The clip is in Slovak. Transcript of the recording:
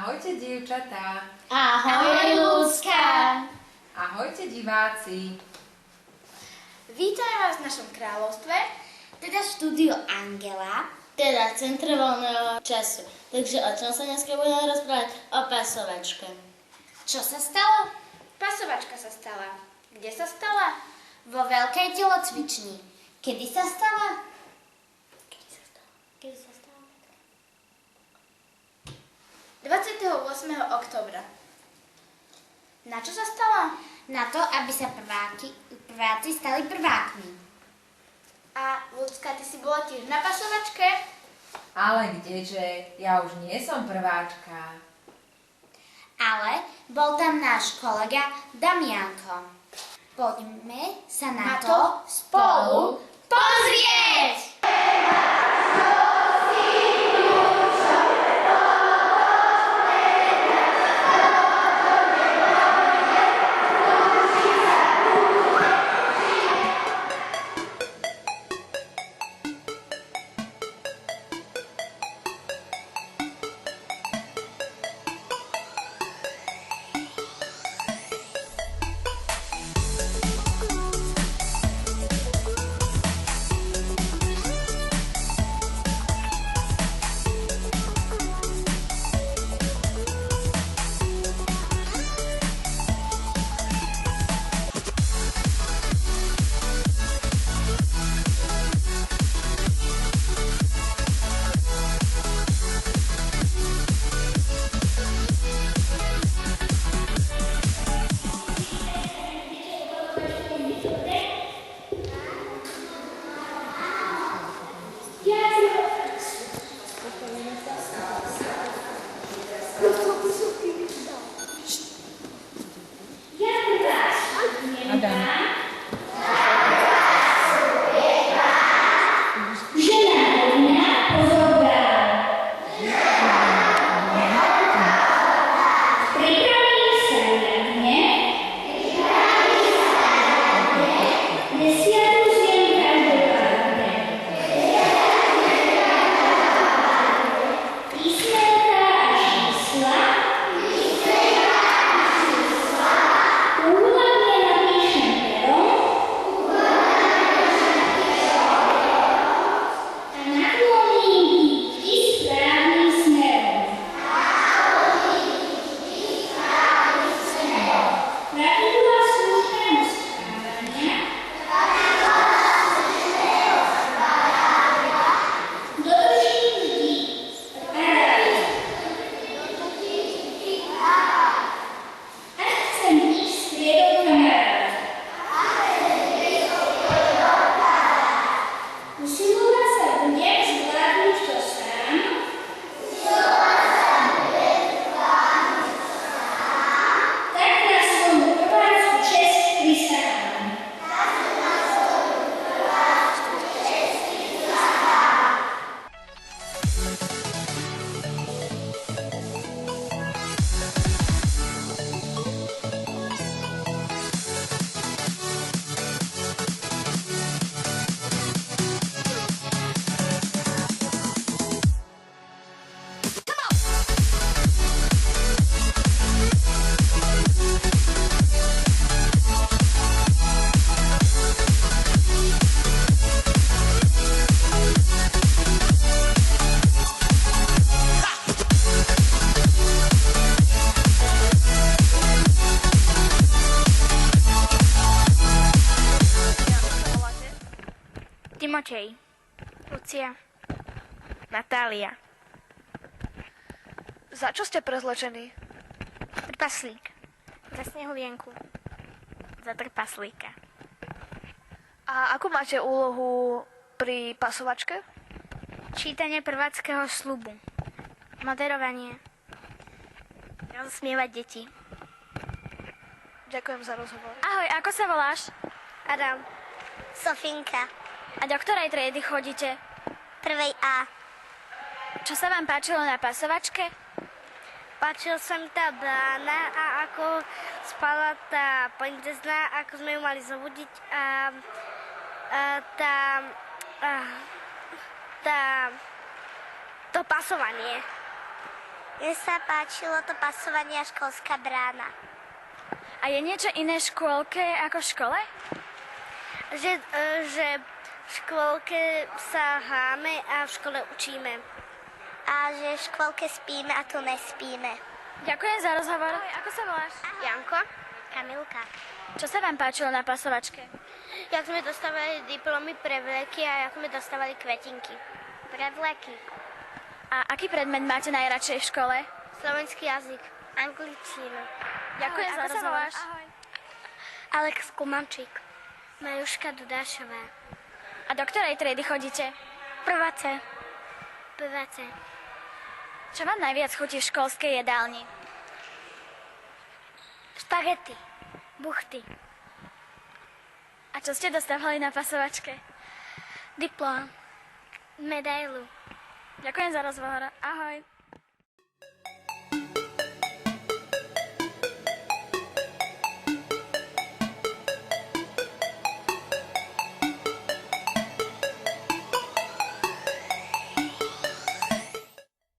Ahojte, dievčatá. Ahoj, Lúska. Ahojte, diváci. Vítam vás v našom kráľovstve, teda v štúdiu Angela, teda v centre voľného času. Takže o čom sa dneska budeme rozprávať? O pasovačke. Čo sa stalo? Pasovačka sa stala. Kde sa stala? Vo veľkej telocvični. Kedy sa stala? Kedy sa stala? 28. októbra. Na čo sa stala? Na to, aby sa prváci stali prvákmi. A Ľudská, ty si bola tiež na pasovačke? Ale kdeže, ja už nie som prváčka. Ale bol tam náš kolega Damianko. Poďme sa na to spolu pozrieť! Adam. Timotej, Lucia, Natália. Za čo ste prezlečení? Trpaslík. Za snehulienku. Za trpaslíka. A akú máte úlohu pri pasovačke? Čítanie prváckého sľubu. Moderovanie. Rozsmievať deti. Ďakujem za rozhovor. Ahoj, ako sa voláš? Adam. Sofinka. A do ktorej triedy chodíte? Prvej A. Čo sa vám páčilo na pasovačke? Páčila sa mi tá brána a ako spala tá princezna, ako sme ju mali zobudiť a to pasovanie. Mne sa páčilo to pasovanie a školská brána. A je niečo iné v škôlke ako v škole? Že v škôlke sa hráme a v škole učíme. A že v škôlke spíme a tu nespíme. Ďakujem za rozhovor. Ahoj, ako sa voláš? Janko? Kamilka. Čo sa vám páčilo na pasovačke? Jak sme dostávali diplomy, prevleky a jak sme dostávali kvetinky. Prevleky. A aký predmet máte najradšej v škole? Slovenský jazyk. Angličtina. Ďakujem za ako sa rozhovor. voláš? Ahoj. Alex Kumančík. Majuška Dudášová. A do ktorej triedy chodíte? Prváce. Čo vám najviac chutí v školskej jedálni? Špagety. Buchty. A čo ste dostávali na pasovačke? Diplom. Medailu. Ďakujem za rozhovor. Ahoj.